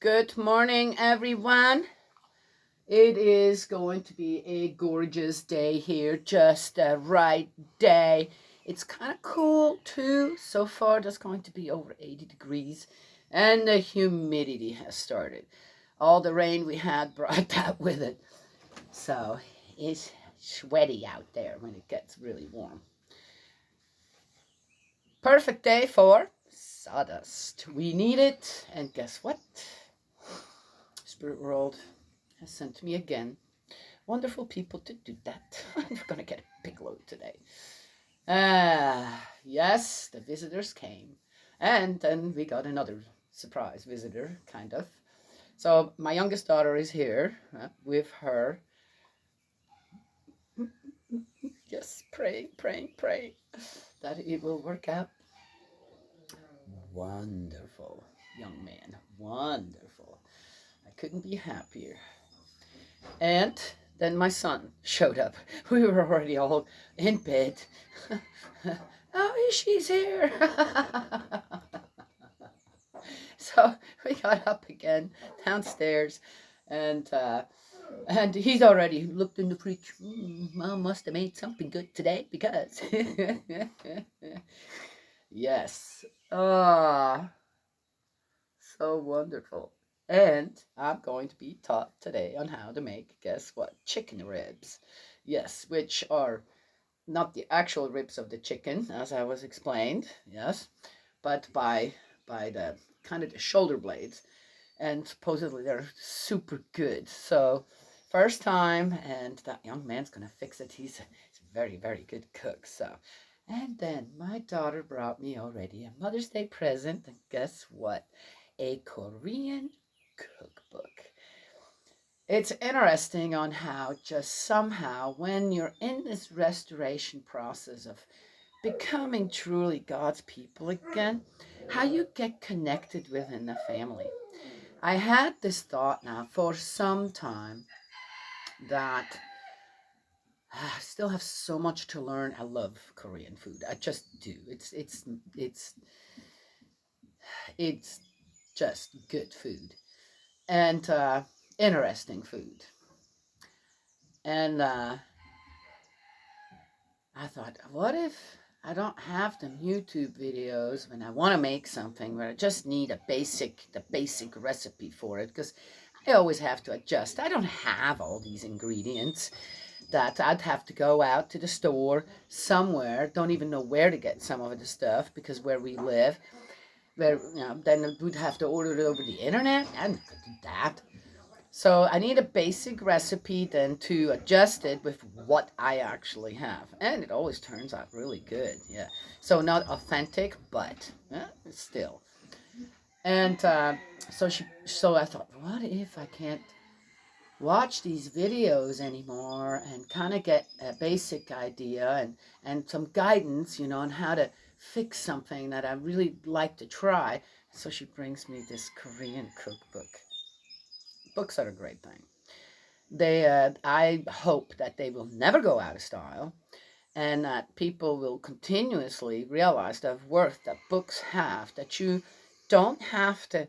Good morning, everyone. It is going to be a gorgeous day here, just the right day. It's kind of cool too. So far, there's going to be over 80 degrees, and the humidity has started. All the rain we had brought that with it. So it's sweaty out there when it gets really warm. Perfect day for sawdust. We need it, and guess what? Spirit World has sent me again wonderful people to do that. We're gonna get a big load today. Yes, the visitors came, and then we got another surprise visitor, kind of. So my youngest daughter is here with her. Yes, praying that it will work out. Wonderful young man, wonderful. I couldn't be happier. And then my son showed up. We were already all in bed. Oh, she's here. So we got up again downstairs, and he's already looked in the fridge. Mom must have made something good today because yes, ah, so wonderful. And I'm going to be taught today on how to make, guess what, chicken ribs. Yes, which are not the actual ribs of the chicken, as I was explained, yes, but by the kind of the shoulder blades, and supposedly they're super good. So first time, and that young man's gonna fix it. He's a very good cook. So, and then my daughter brought me already a Mother's Day present, and guess what? A Korean cookbook. It's interesting on how just somehow when you're in this restoration process of becoming truly God's people again, how you get connected within the family. I had this thought now for some time that I still have so much to learn. I love Korean food. I just do. It's just good food and interesting food. And I thought, what if I don't have them YouTube videos when I want to make something where I just need the basic recipe for it? Because I always have to adjust. I don't have all these ingredients that I'd have to go out to the store somewhere. Don't even know where to get some of the stuff because where we live, then we'd have to order it over the internet. I don't do that. So I need a basic recipe then to adjust it with what I actually have. And it always turns out really good. Yeah. So not authentic, but still. And so I thought, what if I can't watch these videos anymore and kind of get a basic idea and some guidance, on how to fix something that I really like to try. So she brings me this Korean cookbook. Books are a great thing. I hope that they will never go out of style and that people will continuously realize the worth that books have, that you don't have to,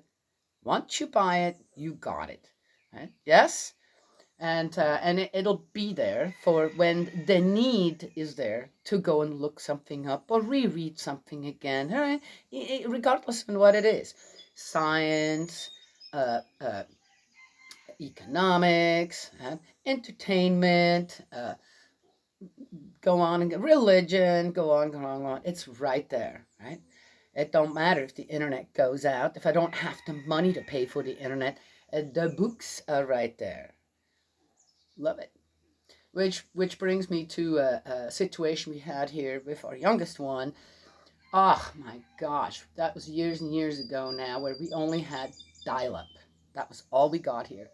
once you buy it, you got it. Right? Yes? And it'll be there for when the need is there to go and look something up or reread something again, right? Regardless of what it is, science, uh, uh, economics, entertainment, go on and religion, go on. It's right there, right? It don't matter if the internet goes out. If I don't have the money to pay for the internet, the books are right there. Love it. Which brings me to a situation we had here with our youngest one. Oh my gosh, that was years and years ago now, where we only had dial-up. That was all we got here.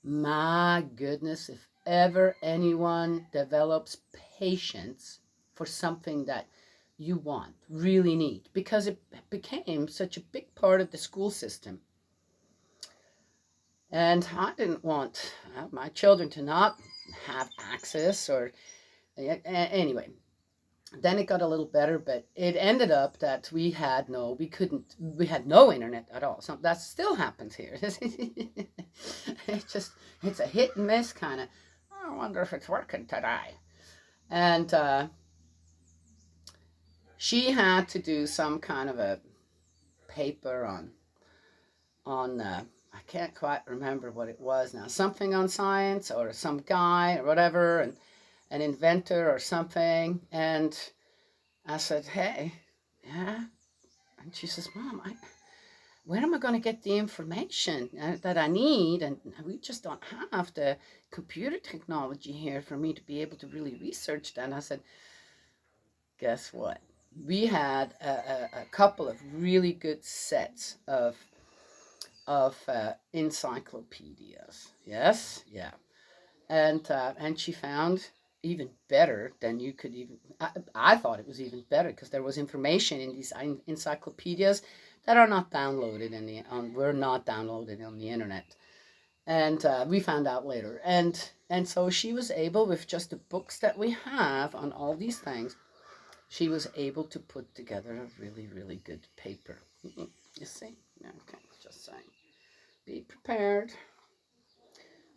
My goodness, if ever anyone develops patience for something that you want, really need, because it became such a big part of the school system. And I didn't want my children to not have access or anyway. Then it got a little better, but it ended up that we had no internet at all. So that still happens here. It's a hit and miss kind of. I wonder if it's working today. And she had to do some kind of a paper on I can't quite remember what it was now. Something on science or some guy or whatever, and an inventor or something. And I said, hey, yeah. And she says, Mom, where am I going to get the information that I need? And we just don't have the computer technology here for me to be able to really research that. And I said, guess what? We had a couple of really good sets of encyclopedias. Yes, yeah, and she found even better than you could even. I thought it was even better because there was information in these encyclopedias that are not downloaded were not downloaded on the internet, and we found out later. And so she was able, with just the books that we have on all these things, she was able to put together a really, really good paper. You see? Okay, just saying. Be prepared.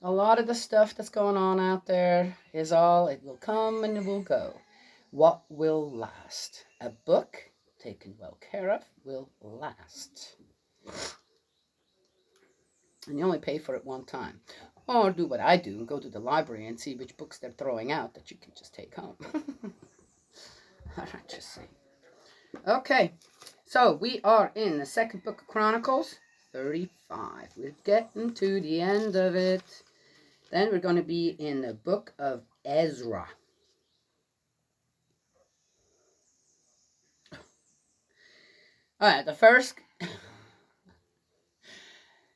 A lot of the stuff that's going on out there is all, it will come and it will go. What will last? A book taken well care of will last. And you only pay for it one time. Or do what I do and go to the library and see which books they're throwing out that you can just take home. All right, just see. Okay, so we are in the second book of Chronicles, 35. We're getting to the end of it. Then we're going to be in the book of Ezra. All right, the first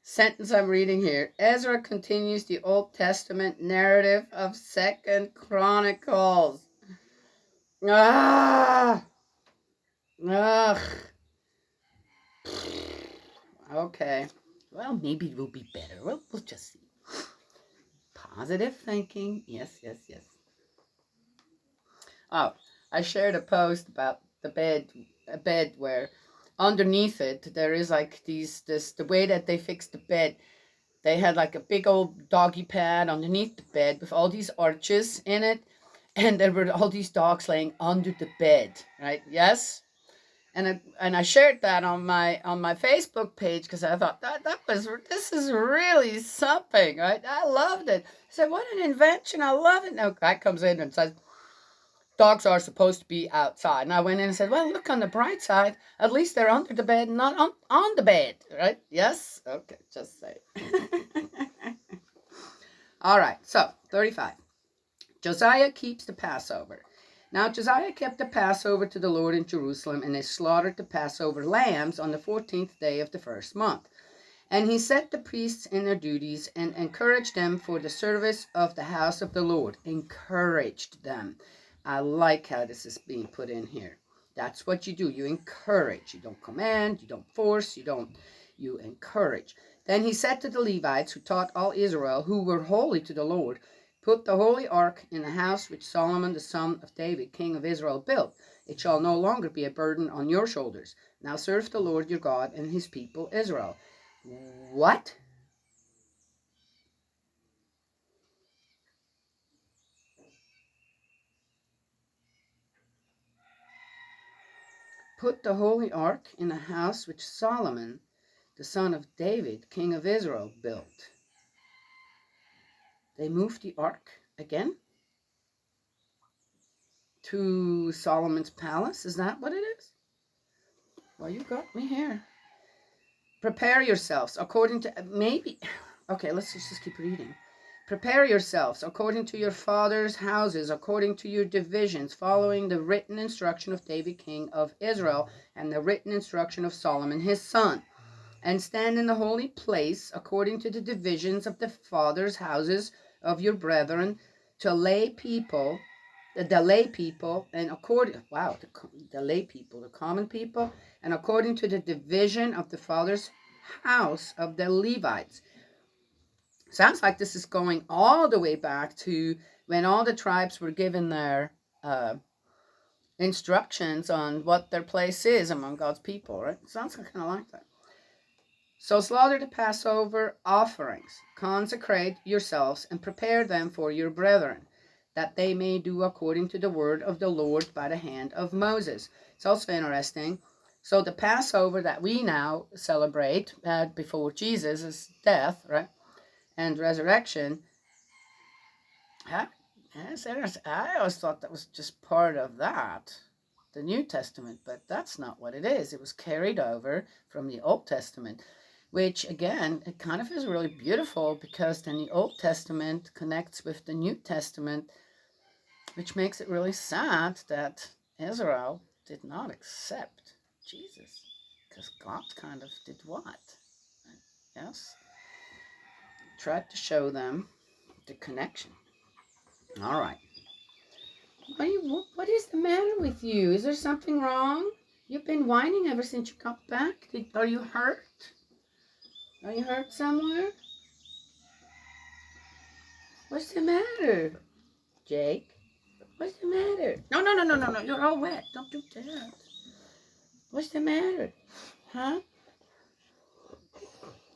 sentence I'm reading here. Ezra continues the Old Testament narrative of Second Chronicles. Ah! Ugh. Okay. Well, maybe it will be better. We'll just see. Positive thinking. Yes, yes, yes. Oh, I shared a post about a bed where underneath it there is like the way that they fixed the bed. They had like a big old doggy pad underneath the bed with all these arches in it, and there were all these dogs laying under the bed, right? Yes. And I shared that on my Facebook page because I thought this is really something, right? I loved it. I said, what an invention! I love it. Now guy comes in and says, dogs are supposed to be outside. And I went in and said, well, look on the bright side. At least they're under the bed, not on the bed, right? Yes? Okay, just say. All right, so 35. Josiah keeps the Passover. Now Josiah kept the Passover to the Lord in Jerusalem, and they slaughtered the Passover lambs on the 14th day of the first month. And he set the priests in their duties and encouraged them for the service of the house of the Lord. Encouraged them. I like how this is being put in here. That's what you do. You encourage. You don't command. You don't force. You encourage. Then he said to the Levites who taught all Israel, who were holy to the Lord, put the holy ark in the house which Solomon the son of David, king of Israel, built. It shall no longer be a burden on your shoulders. Now serve the Lord your God and his people Israel. What? Put the holy ark in the house which Solomon the son of David, king of Israel, built. They moved the ark again to Solomon's palace. Is that what it is? Well, you got me here. Prepare yourselves according to maybe. Okay, let's just keep reading. Prepare yourselves according to your father's houses, according to your divisions, following the written instruction of David, king of Israel, and the written instruction of Solomon, his son. And stand in the holy place according to the divisions of the fathers' houses of your brethren, to lay people, the lay people, and the lay people, the common people, and according to the division of the father's house of the Levites. Sounds like this is going all the way back to when all the tribes were given instructions on what their place is among God's people, right? It sounds kind of like that. So slaughter the Passover offerings, consecrate yourselves, and prepare them for your brethren, that they may do according to the word of the Lord by the hand of Moses. It's also interesting. So the Passover that we now celebrate before Jesus' death, right, and resurrection, I always thought that was just part of that, the New Testament, but that's not what it is. It was carried over from the Old Testament, which again, it kind of is really beautiful because then the Old Testament connects with the New Testament, which makes it really sad that Israel did not accept Jesus, because God kind of did what? Yes? Tried to show them the connection. All right. What is the matter with you? Is there something wrong? You've been whining ever since you got back. Are you hurt? Are you hurt somewhere? What's the matter, Jake? What's the matter? No. You're all wet. Don't do that. What's the matter? Huh?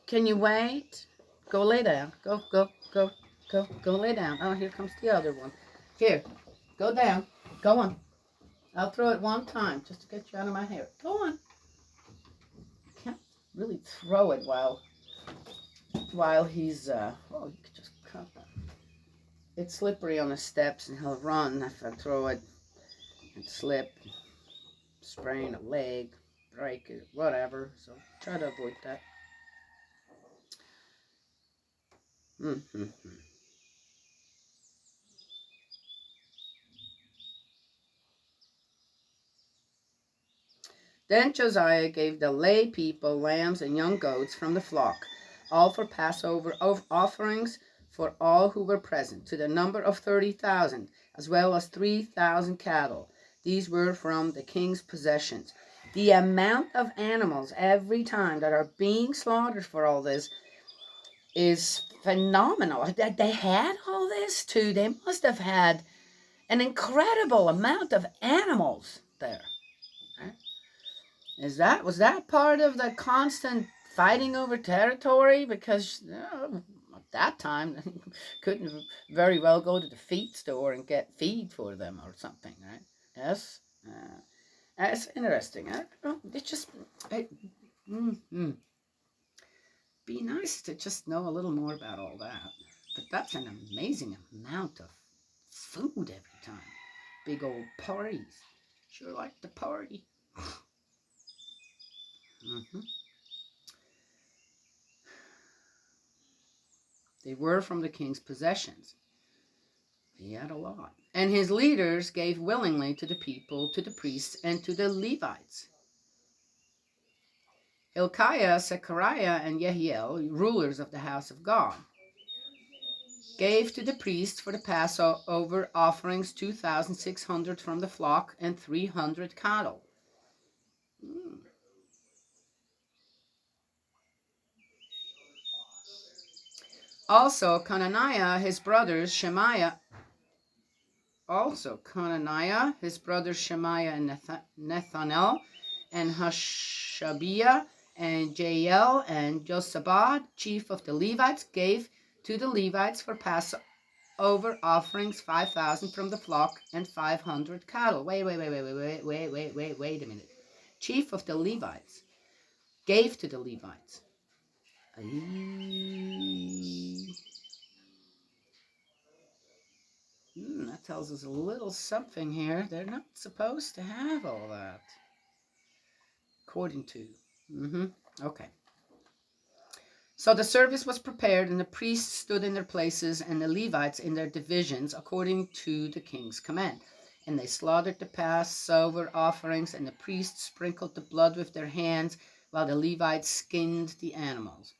Can you wait? Go lay down. Go lay down. Oh, here comes the other one. Here, go down. Go on. I'll throw it one time just to get you out of my hair. Go on. Can't really throw it while he's oh, you could just cut that. It's slippery on the steps and he'll run if I throw it and slip, sprain a leg, break it, whatever. So try to avoid that. Mm-hmm. Then Josiah gave the lay people lambs and young goats from the flock, all for Passover offerings for all who were present, to the number of 30,000, as well as 3,000 cattle. These were from the king's possessions. The amount of animals every time that are being slaughtered for all this is phenomenal. They had all this too. They must have had an incredible amount of animals there. Was that part of the constant fighting over territory? Because at that time, couldn't very well go to the feed store and get feed for them or something, right? Yes, it's interesting. It's just be nice to just know a little more about all that. But that's an amazing amount of food every time. Big old parties. Sure like the party. Mm-hmm. They were from the king's possessions. He had a lot. And his leaders gave willingly to the people, to the priests, and to the Levites. Hilkiah, Zechariah, and Jehiel, rulers of the house of God, gave to the priests for the Passover offerings 2,600 from the flock and 300 cattle. Also, Conaniah, his brothers, Shemaiah, his brothers Shemaiah and Nethanel, and Hashabiah, and Jael, and Josabad, chief of the Levites, gave to the Levites for Passover offerings 5,000 from the flock and 500 cattle. Wait a minute. Chief of the Levites gave to the Levites. That tells us a little something here. They're not supposed to have all that. According to. Okay. So the service was prepared, and the priests stood in their places, and the Levites in their divisions, according to the king's command. And they slaughtered the Passover offerings, and the priests sprinkled the blood with their hands, while the Levites skinned the animals.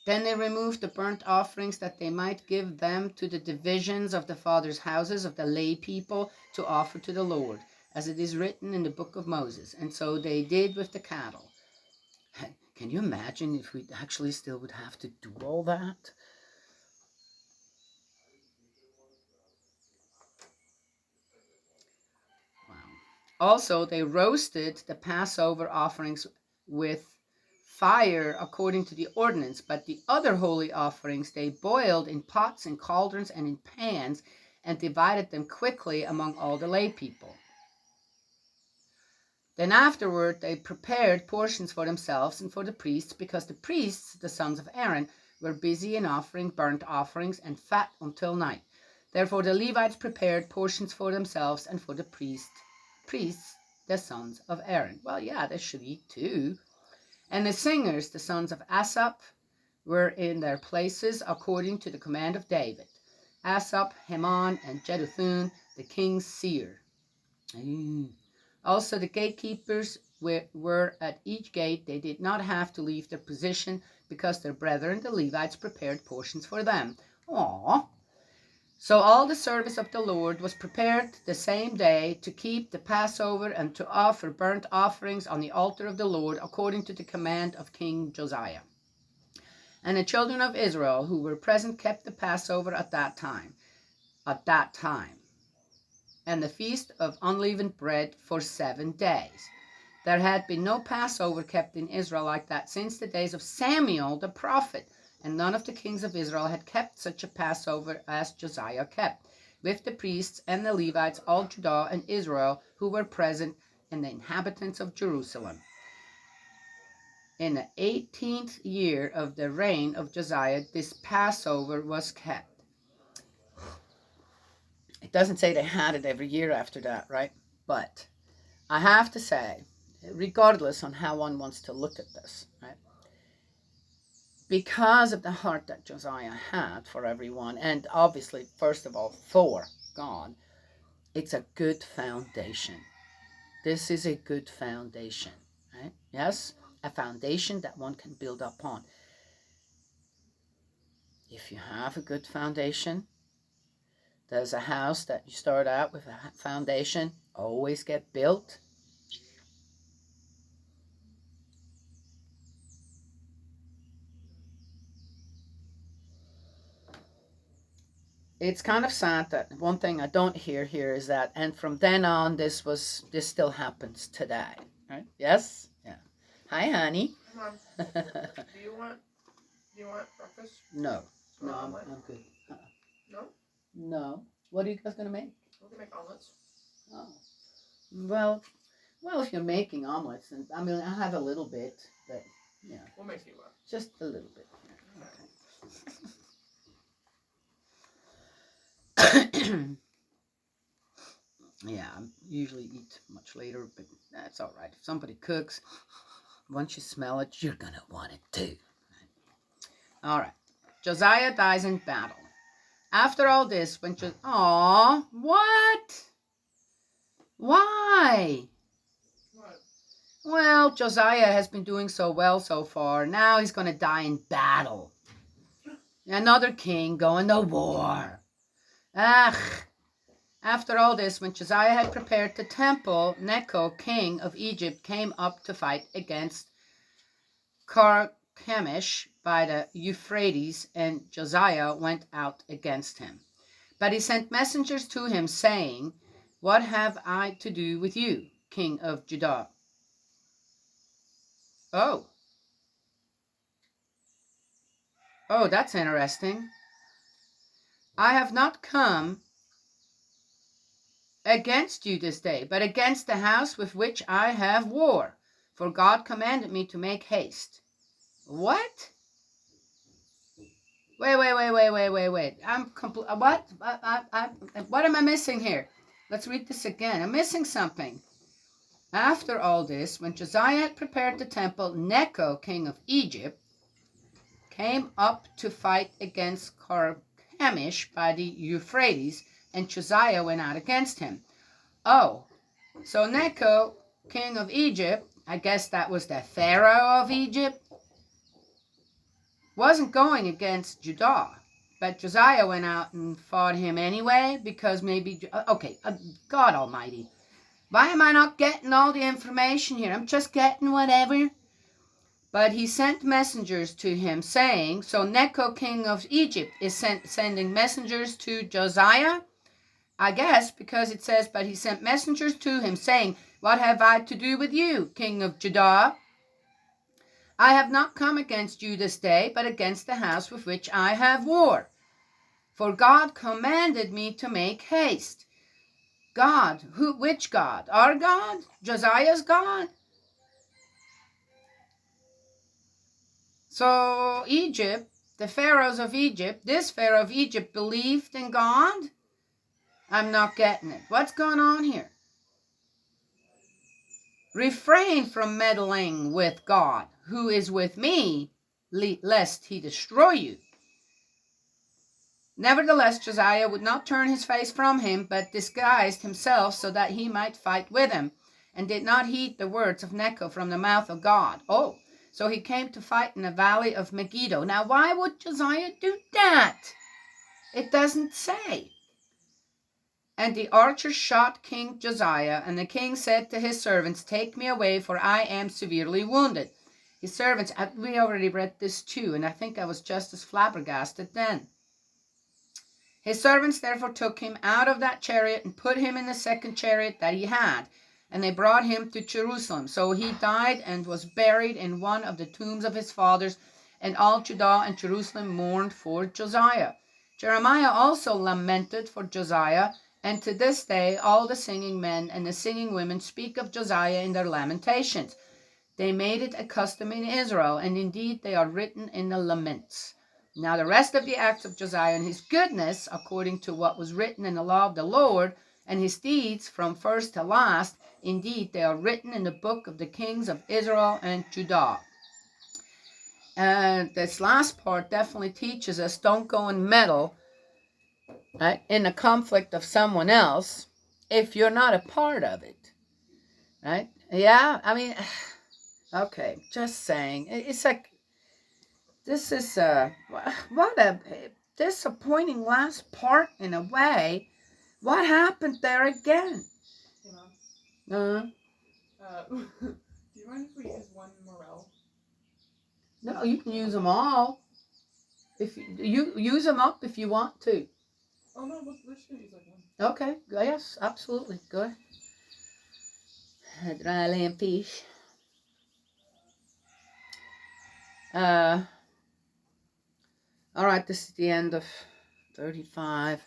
Then they removed the burnt offerings, that they might give them to the divisions of the fathers' houses of the lay people to offer to the Lord, as it is written in the book of Moses. And so they did with the cattle. Can you imagine if we actually still would have to do all that? Wow. Also, they roasted the Passover offerings with fire according to the ordinance, but the other holy offerings they boiled in pots and cauldrons and in pans and divided them quickly among all the lay people. Then afterward they prepared portions for themselves and for the priests, because the priests, the sons of Aaron, were busy in offering burnt offerings and fat until night. Therefore the Levites prepared portions for themselves and for the priests, the sons of Aaron. Well, yeah, they should eat too. And the singers, the sons of Asaph, were in their places according to the command of David. Asaph, Heman, and Jeduthun, the king's seer. Also the gatekeepers were at each gate. They did not have to leave their position because their brethren, the Levites, prepared portions for them. Aww. So all the service of the Lord was prepared the same day to keep the Passover and to offer burnt offerings on the altar of the Lord according to the command of King Josiah. And the children of Israel who were present kept the Passover at that time, and the feast of unleavened bread for 7 days. There had been no Passover kept in Israel like that since the days of Samuel the prophet, and none of the kings of Israel had kept such a Passover as Josiah kept, with the priests and the Levites, all Judah and Israel who were present, and the inhabitants of Jerusalem. In the 18th year of the reign of Josiah, this Passover was kept. It doesn't say they had it every year after that, right? But I have to say, regardless on how one wants to look at this, right? Because of the heart that Josiah had for everyone, and obviously, first of all, for God, it's a good foundation. This is a good foundation, right? Yes, a foundation that one can build upon. If you have a good foundation, there's a house that you start out with a foundation, always get built. It's kind of sad that one thing I don't hear here is that, and from then on, this still happens today, right? Yes? Yeah. Hi, honey. Mom, do you want breakfast? No. No, I'm good. No? No. What are you guys gonna make? We're gonna make omelets. Oh. Well, if you're making omelets, and I mean, I have a little bit, but yeah. We'll make you one. Just a little bit. Okay. Yeah, I usually eat much later, but that's all right. If somebody cooks, once you smell it, you're gonna want it too. All right. Josiah dies in battle. After all this, when what? Why? What? Well, Josiah has been doing so well so far. Now he's gonna die in battle. Another king going to war. Ugh. After all this, when Josiah had prepared the temple, Necho, king of Egypt, came up to fight against Carchemish by the Euphrates, and Josiah went out against him. But he sent messengers to him, saying, "What have I to do with you, king of Judah?" Oh, that's interesting. "I have not come against you this day, but against the house with which I have war. For God commanded me to make haste." What? Wait. What am I missing here? Let's read this again. I'm missing something. After all this, when Josiah had prepared the temple, Necho, king of Egypt, came up to fight against Carchemish by the Euphrates, and Josiah went out against him. Oh, so Necho, king of Egypt, I guess that was the Pharaoh of Egypt, wasn't going against Judah, but Josiah went out and fought him anyway, because maybe, God Almighty, why am I not getting all the information here? I'm just getting whatever. But he sent messengers to him, saying, so Necho, king of Egypt, is sending messengers to Josiah, I guess, because it says, but he sent messengers to him, saying, What have I to do with you, king of Judah? I have not come against you this day, but against the house with which I have war. For God commanded me to make haste. God, which God? Our God? Josiah's God? So Egypt, the pharaohs of Egypt, this pharaoh of Egypt believed in God? I'm not getting it. What's going on here? Refrain from meddling with God, who is with me, lest he destroy you. Nevertheless, Josiah would not turn his face from him, but disguised himself so that he might fight with him, and did not heed the words of Necho from the mouth of God. Oh, so he came to fight in the valley of Megiddo. Now, why would Josiah do that? It doesn't say. And the archers shot King Josiah, and the king said to his servants, take me away, for I am severely wounded. His servants, we already read this too, and I think I was just as flabbergasted then. His servants therefore took him out of that chariot and put him in the second chariot that he had, and they brought him to Jerusalem. So he died and was buried in one of the tombs of his fathers, and all Judah and Jerusalem mourned for Josiah. Jeremiah also lamented for Josiah, and to this day all the singing men and the singing women speak of Josiah in their lamentations. They made it a custom in Israel, and indeed they are written in the laments. Now the rest of the acts of Josiah and his goodness, according to what was written in the law of the Lord, and his deeds from first to last, indeed they are written in the book of the kings of Israel and Judah. And this last part definitely teaches us, don't go and meddle, right, in the conflict of someone else if you're not a part of it. Right? Yeah, I mean, okay, just saying. It's like, this is what a disappointing last part in a way. What happened there again? Hey, Mom. Uh, Do you mind if we use one morel? no, you can use them all. If you use them up if you want to. Oh no, we're just gonna use like one. Okay. Yes, absolutely. Go ahead. Dry lamb fish. All right, this is the end of 35.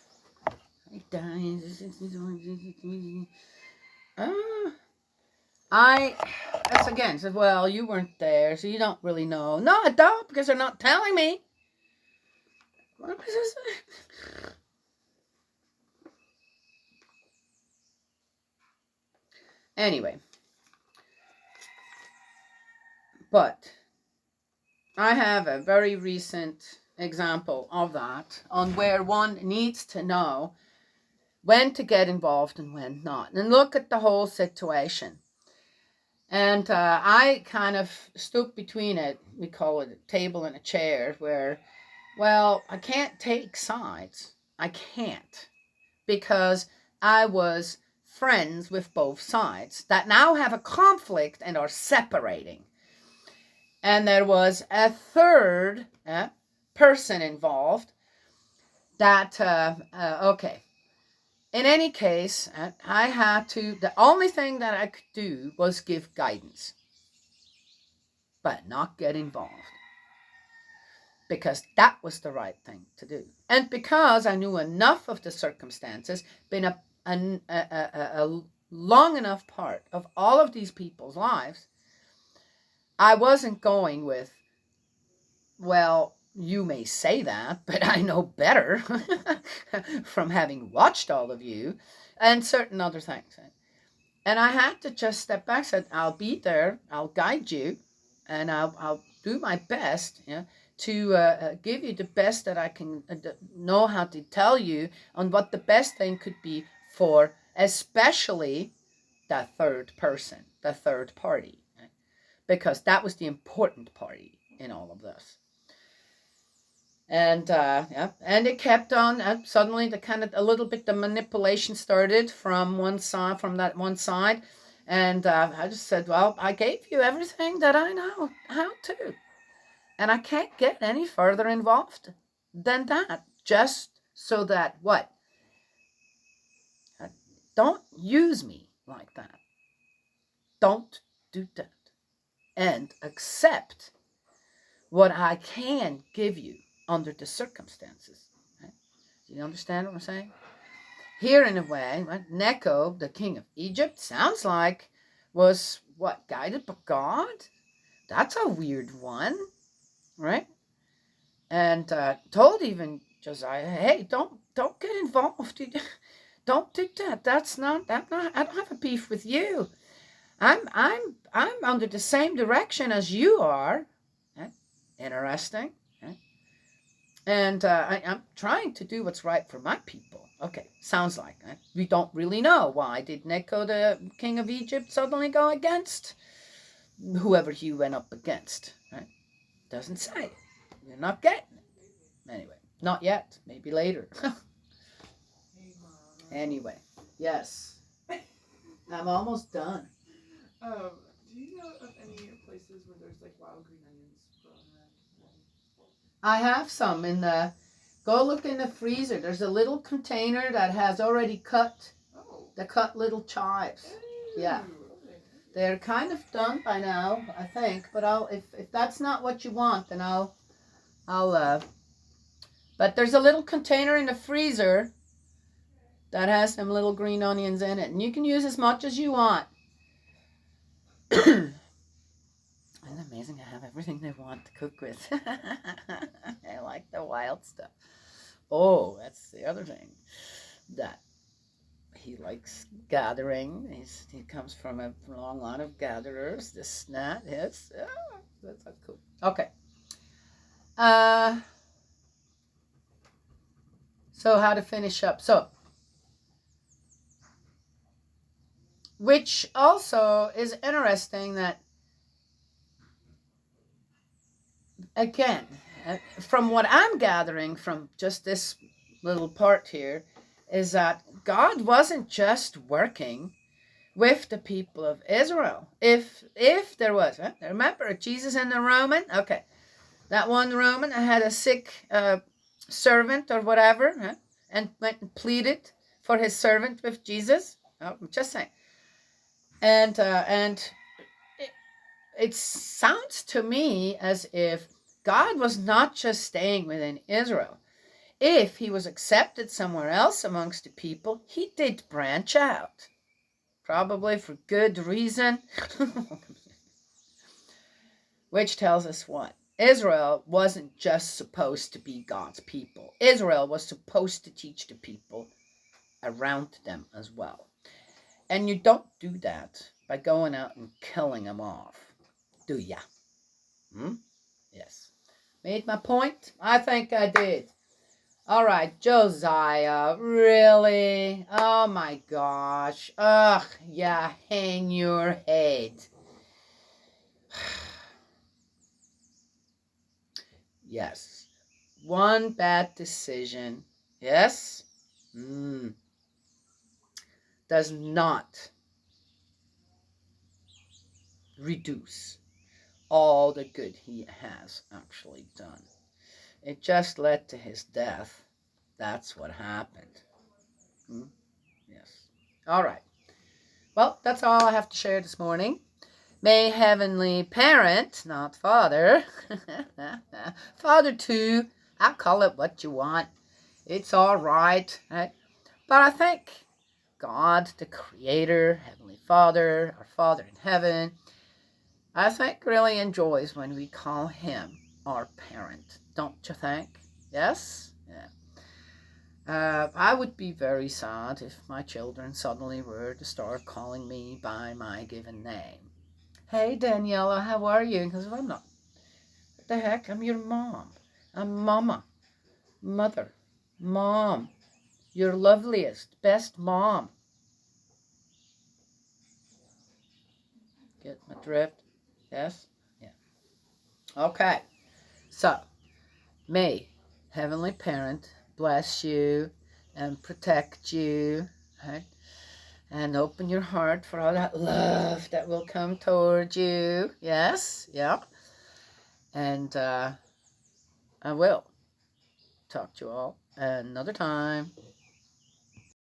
That's again, said, well, you weren't there, so you don't really know. No, I don't, because they're not telling me. What was this? Anyway. But I have a very recent example of that on where one needs to know when to get involved and when not. And look at the whole situation. And I kind of stood between it, we call it a table and a chair, where, well, I can't take sides. I can't. Because I was friends with both sides that now have a conflict and are separating. And there was a third person involved that, okay. In any case, I had to, the only thing that I could do was give guidance, but not get involved. Because that was the right thing to do. And because I knew enough of the circumstances, been a long enough part of all of these people's lives, I wasn't going with, well, you may say that, but I know better from having watched all of you and certain other things. And I had to just step back, said, I'll be there, I'll guide you, and I'll do my best to give you the best that I can know how to tell you on what the best thing could be for especially the third person, the third party, because that was the important party in all of this. And and it kept on. Suddenly, the kind of a little bit the manipulation started from one side, from that one side, and I just said, "Well, I gave you everything that I know how to, and I can't get any further involved than that. Just so that what? Don't use me like that. don't do that. And accept what I can give you under the circumstances. Right? Do you understand what I'm saying? Here, in a way, right, Necho, the king of Egypt, sounds like was what, guided by God? That's a weird one, right? And told even Josiah, hey, don't get involved. Don't do that. That's not. I'm not. I don't have a beef with you. I'm under the same direction as you are. Right? Interesting. Right? And I'm trying to do what's right for my people. Okay, sounds like right? We don't really know why did Necho, the king of Egypt, suddenly go against whoever he went up against. Right? Doesn't say. We're not getting it. Anyway, not yet. Maybe later. Anyway, yes. I'm almost done. Do you know of any places where there's like wild green onions growing around? I have some in the. Go look in the freezer. There's a little container that has already cut. Oh. The cut little chives. Ooh. Yeah. They're kind of done by now, I think. But if that's not what you want, then I'll. But there's a little container in the freezer that has some little green onions in it, and you can use as much as you want. Isn't it amazing? I have everything they want to cook with. I like the wild stuff. Oh, that's the other thing that he likes gathering. He comes from a long line of gatherers. This, that, his. Oh, that's so cool. Okay. So how to finish up? So, which also is interesting that, again, from what I'm gathering from just this little part here, is that God wasn't just working with the people of Israel. If there was, remember Jesus and the Roman? Okay, that one Roman had a sick servant or whatever, and went and pleaded for his servant with Jesus. Oh, I'm just saying. And it sounds to me as if God was not just staying within Israel. If he was accepted somewhere else amongst the people, he did branch out. Probably for good reason. Which tells us what? Israel wasn't just supposed to be God's people. Israel was supposed to teach the people around them as well. And you don't do that by going out and killing them off, do ya? Yes. Made my point? I think I did. All right, Josiah, really? Oh my gosh. Ugh, yeah, hang your head. Yes. One bad decision, yes, does not reduce all the good he has actually done. It just led to his death. That's what happened. Yes. All right. Well, that's all I have to share this morning. May Heavenly Parent, not Father, Father too, I'll call it what you want. It's all right. But I think God, the Creator, Heavenly Father, our Father in heaven, I think really enjoys when we call him our parent. Don't you think? Yes? Yeah. I would be very sad if my children suddenly were to start calling me by my given name. Hey, Daniela, how are you? Because I'm not. What the heck? I'm your mom. I'm mama. Mother. Mom. Your loveliest, best mom. Get my drift? Yes? Yeah. Okay. So, may Heavenly Parent bless you and protect you, right? And open your heart for all that love that will come toward you. Yes? Yeah. And I will talk to you all another time.